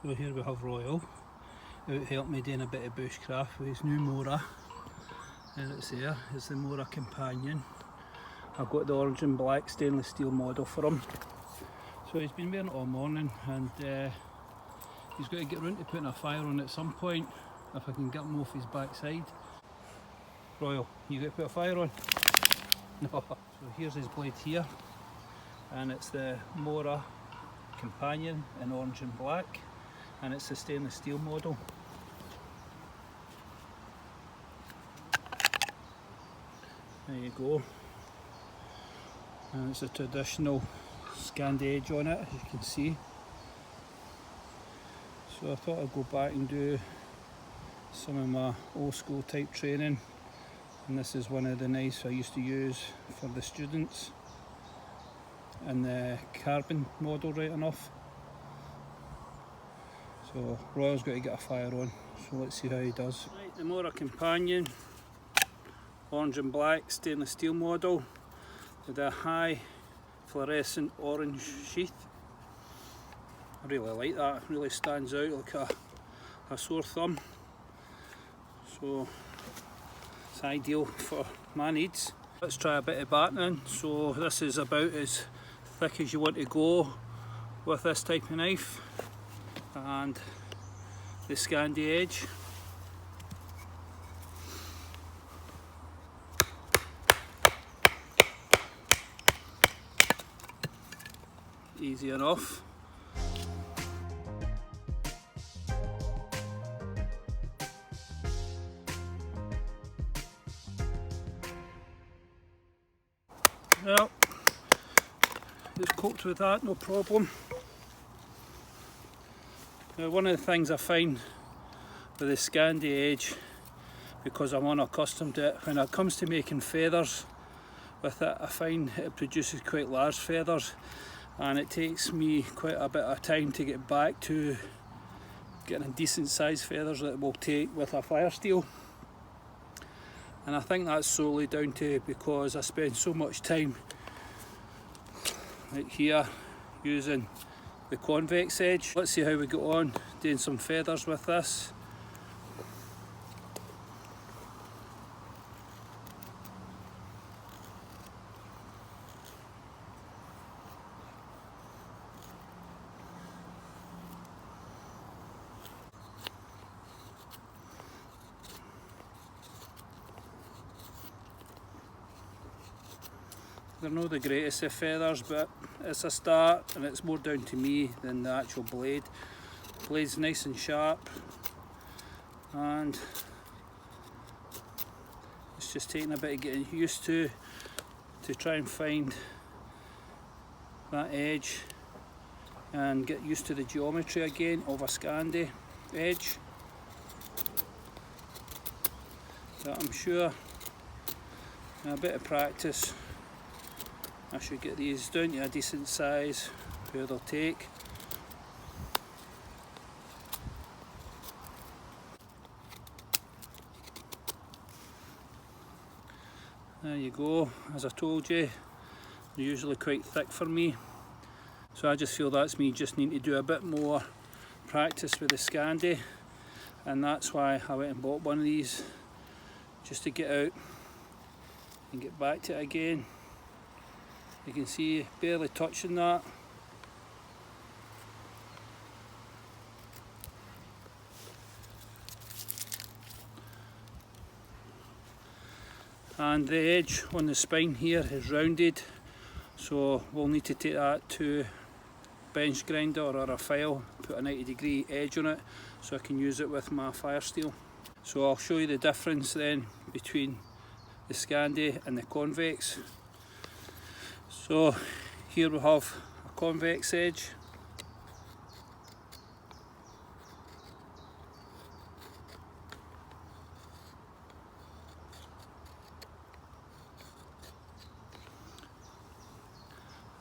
So here we have Royal out helping me doing a bit of bushcraft with his new Mora. There it's there, it's the Mora companion. I've got the orange and black stainless steel model for him. So he's been wearing it all morning, and he's got to get round to putting a fire on at some point if I can get him off his backside. Royal, you got to put a fire on? No. So here's his blade here, and it's the Mora companion in orange and black, and it's the stainless steel model. There you go. And it's a traditional Scandi edge on it, as you can see. So I thought I'd go back and do some of my old school type training, and this is one of the knives I used to use for the students, and the carbon model right enough. So Royal's got to get a fire on, so let's see how he does. Right, the Mora companion, orange and black stainless steel model with a high fluorescent orange sheath. I really like that, it really stands out like a sore thumb. So it's ideal for my needs. Let's try a bit of battening. So this is about as thick as you want to go with this type of knife, and the Scandi edge. Easy enough. Well, it's coped with that, no problem. Now, one of the things I find with the Scandi edge, because I'm unaccustomed to it, when it comes to making feathers with it, I find it produces quite large feathers, and it takes me quite a bit of time to get back to getting decent sized feathers that it will take with a fire steel. And I think that's solely down to because I spend so much time like here using the convex edge. Let's see how we get on doing some feathers with this. They're not the greatest of feathers, but it's a start, and it's more down to me than the actual blade. The blade's nice and sharp, and it's just taking a bit of getting used to try and find that edge and get used to the geometry again of a Scandi edge. But I'm sure in a bit of practice I should get these down to a decent size where they'll take. There you go, as I told you, they're usually quite thick for me. So I just feel that's me just needing to do a bit more practice with the Scandi, and that's why I went and bought one of these, just to get out and get back to it again. You can see barely touching that. And the edge on the spine here is rounded, so we'll need to take that to bench grinder or a file, put a 90-degree edge on it so I can use it with my fire steel. So I'll show you the difference then between the Scandi and the convex. So here we have a convex edge.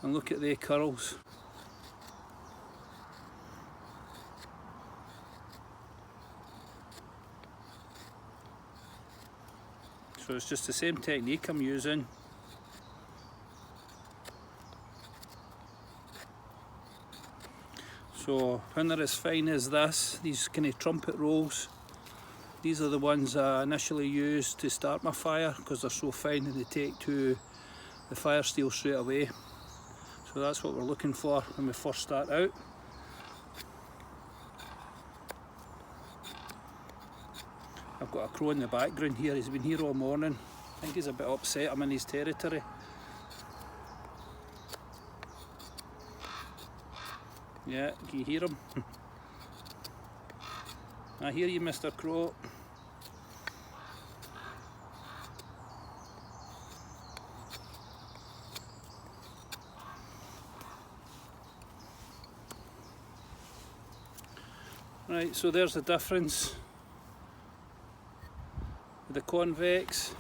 And look at the curls. So it's just the same technique I'm using. So when they're as fine as this, these kind of trumpet rolls, these are the ones I initially used to start my fire because they're so fine and they take to the fire steel straight away. So that's what we're looking for when we first start out. I've got a crow in the background here, he's been here all morning. I think he's a bit upset I'm in his territory. Yeah, can you hear him? I hear you, Mr. Crow. Right, so there's the difference with the convex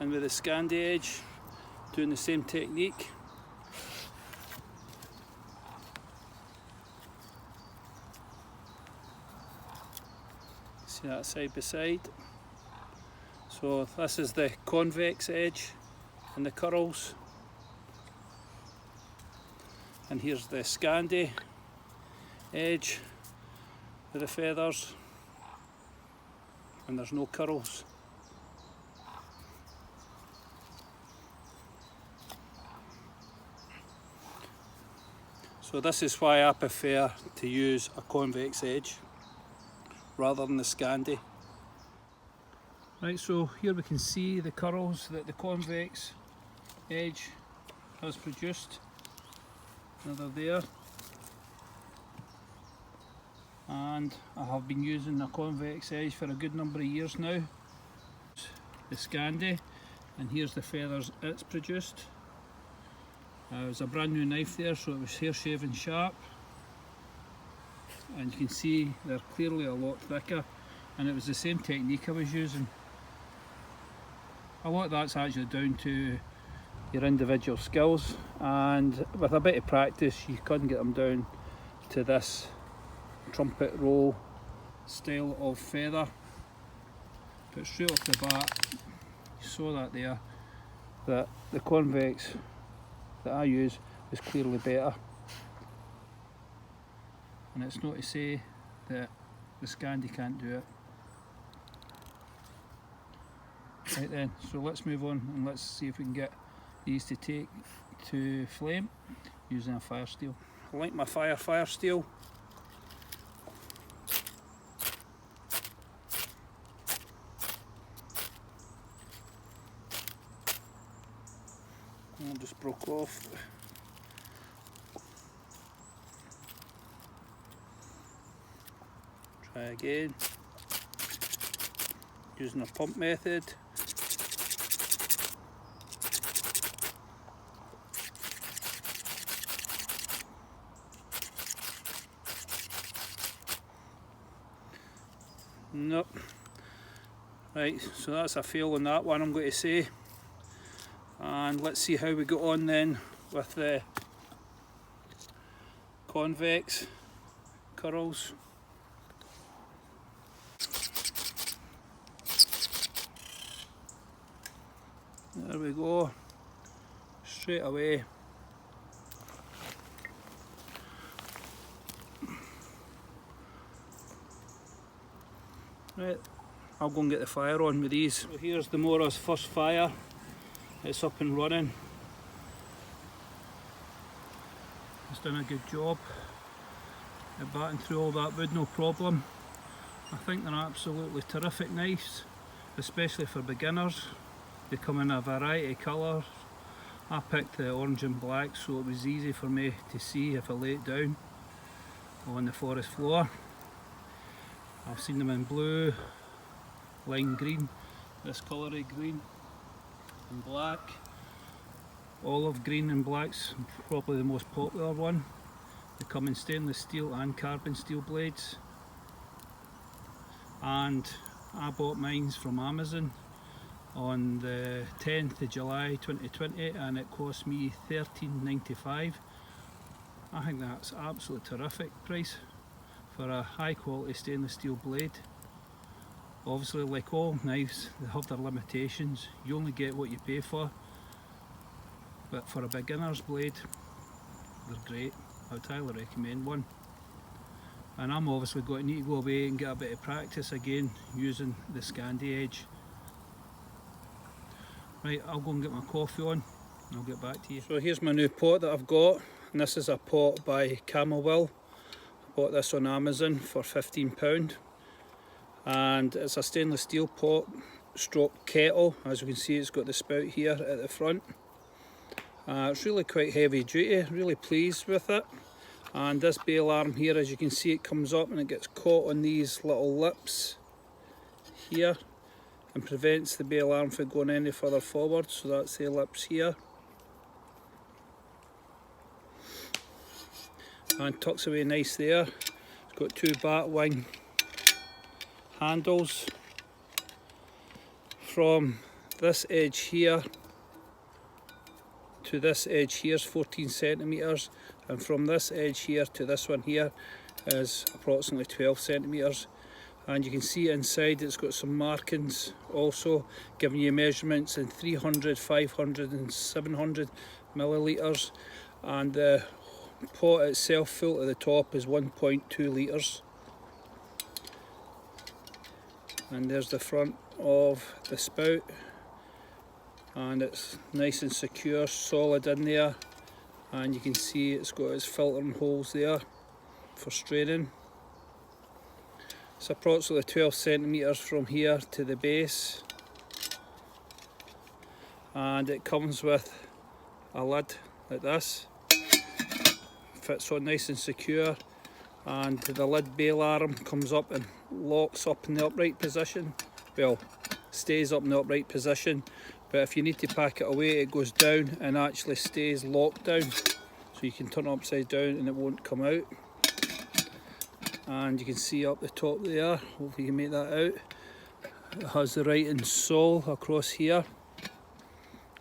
and with the Scandi edge, doing the same technique. See that side by side. So this is the convex edge and the curls, and here's the Scandi edge with the feathers, and there's no curls. So this is why I prefer to use a convex edge rather than the Scandi. Right, so here we can see the curls that the convex edge has produced. Now they're there. And I have been using a convex edge for a good number of years now. The Scandi, and here's the feathers it's produced. It was a brand new knife there, so it was hair shaving sharp. And you can see they're clearly a lot thicker, and it was the same technique I was using. A lot of that's actually down to your individual skills, and with a bit of practice you can get them down to this trumpet roll style of feather. But straight off the bat, you saw that there, that the convex that I use is clearly better. And it's not to say that the Scandi can't do it. Right then, so let's move on and let's see if we can get these to take to flame using a fire steel. I like my fire steel. And just broke off. Try again. Using a pump method. Nope. Right, so that's a fail on that one, I'm going to say. And let's see how we go on then with the convex curls. There we go, straight away. Right, I'll go and get the fire on with these. So here's the Mora's first fire. It's up and running. It's done a good job at batting through all that wood, no problem. I think they're absolutely terrific knives, especially for beginners. They come in a variety of colours. I picked the orange and black so it was easy for me to see if I lay it down on the forest floor. I've seen them in blue, lime green, this colour of green, and black. Olive green and black's probably the most popular one. They come in stainless steel and carbon steel blades. And I bought mine from Amazon on the 10th of July 2020 and it cost me $13.95. I think that's absolutely terrific price for a high quality stainless steel blade. Obviously, like all knives, they have their limitations. You only get what you pay for, but for a beginner's blade, they're great. I would highly recommend one. and I'm obviously going to need to go away and get a bit of practice again using the Scandi edge. Right, I'll go and get my coffee on and I'll get back to you. So here's my new pot that I've got, and this is a pot by Camel. I bought this on Amazon for £15, and it's a stainless steel pot stroke kettle. As you can see, it's got the spout here at the front. It's really quite heavy duty, really pleased with it. And this bail arm here, as you can see, it comes up and it gets caught on these little lips here and prevents the bail arm from going any further forward. So that's the lips here, and tucks away nice there. It's got two bat wing handles. From this edge here to this edge here is 14 centimetres, and from this edge here to this one here is approximately 12 centimetres. And you can see inside it's got some markings also giving you measurements in 300, 500 and 700 millilitres, and the pot itself full to the top is 1.2 litres. And there's the front of the spout, and it's nice and secure, solid in there, and you can see it's got its filtering holes there for straining. It's approximately 12 centimetres from here to the base, and it comes with a lid like this, fits on nice and secure, and the lid bail arm comes up and locks up in the upright position. Well, stays up in the upright position, but if you need to pack it away, it goes down and actually stays locked down, so you can turn it upside down and it won't come out. And you can see up the top there, hopefully you can make that out, it has the writing Sol across here,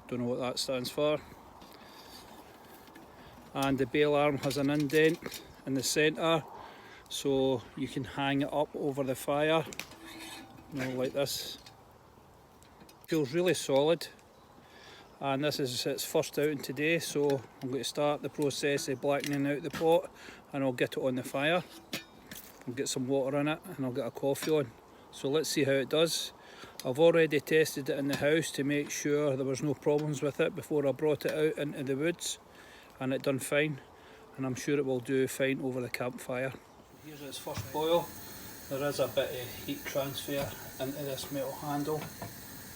don't know what that stands for. And the bail arm has an indent in the centre, so you can hang it up over the fire, you know, like this. Feels really solid, and this is its first outing today, so I'm going to start the process of blackening out the pot, and I'll get it on the fire. I'll get some water in it and I'll get a coffee on. So let's see how it does. I've already tested it in the house to make sure there was no problems with it before I brought it out into the woods, and it done fine, and I'm sure it will do fine over the campfire. Here's its first boil. There is a bit of heat transfer into this metal handle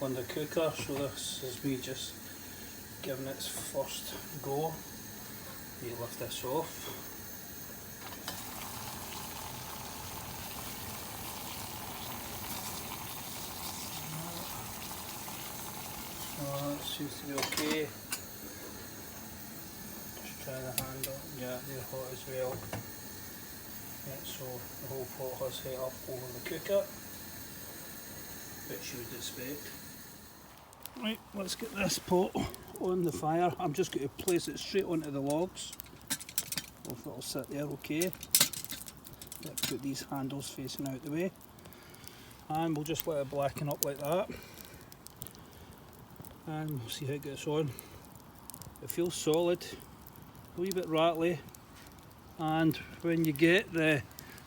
on the cooker, so this is me just giving it its first go. You lift this off. That seems to be okay. Just try the handle. Yeah, they're hot as well. Yeah, so the whole pot has heat up over the cooker, which you would expect. Right, let's get this pot on the fire. I'm just going to place it straight onto the logs. Hope it'll sit there okay. Let's put these handles facing out the way, and we'll just let it blacken up like that. And we'll see how it gets on. It feels solid, a wee bit rattly, and when you get the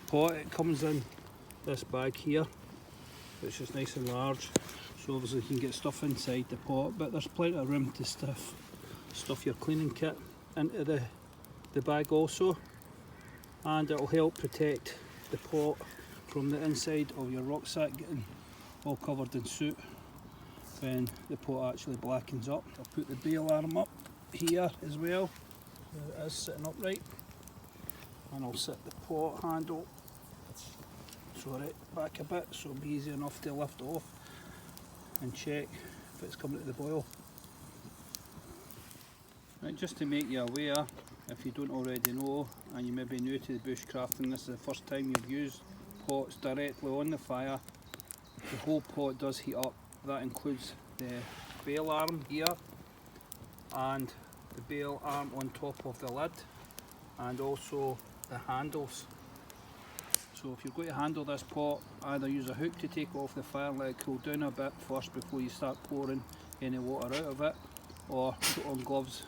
pot, it comes in this bag here, which is nice and large, so obviously you can get stuff inside the pot, but there's plenty of room to stuff your cleaning kit into the bag also, and it'll help protect the pot from the inside of your rucksack getting all covered in soot when the pot actually blackens up. I'll put the bail arm up here as well, so it is sitting upright, and I'll set the pot handle back a bit so it'll be easy enough to lift off and check if it's coming to the boil. Right, just to make you aware, if you don't already know and you may be new to the bushcrafting, this is the first time you've used pots directly on the fire, the whole pot does heat up. That includes the bail arm here and the bail arm on top of the lid, and also the handles. So if you're going to handle this pot, either use a hook to take it off the fire and let it cool down a bit first before you start pouring any water out of it, or put on gloves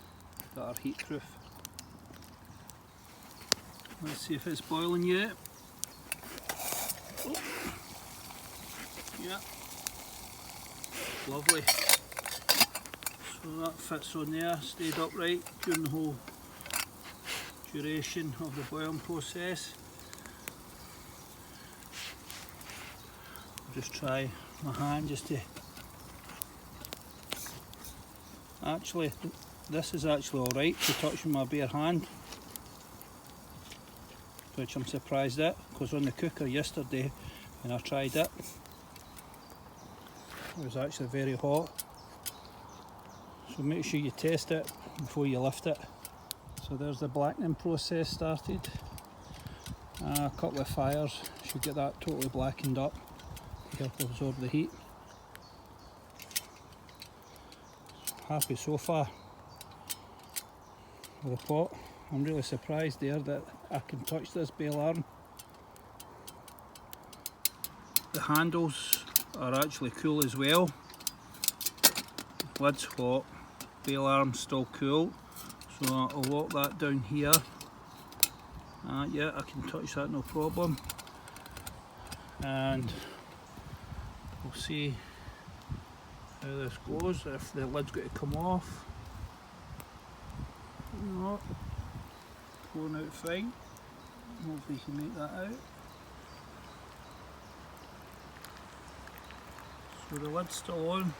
that are heat proof. Let's see if it's boiling yet. Yeah, lovely. So that fits on there, stayed upright during the whole duration of the boiling process. I'll just try my hand just to... Actually, this is actually alright to touch with my bare hand, which I'm surprised at, because on the cooker yesterday when I tried it, it was actually very hot. So make sure you test it before you lift it. So there's the blackening process started. A couple of fires should get that totally blackened up to help absorb the heat. Happy so far with the pot. I'm really surprised there that I can touch this bell arm. The handles are actually cool as well. Lid's hot, bell arm's still cool, so I'll lock that down here. Yeah, I can touch that no problem, and we'll see how this goes, if the lid's going to come off. No, going out fine. Hopefully you can make that out. So the lid's still on.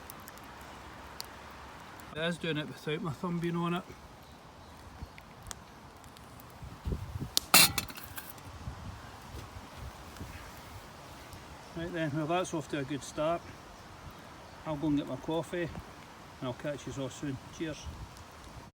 I was doing it without my thumb being on it. Right then, well that's off to a good start. I'll go and get my coffee and I'll catch you all soon. Cheers.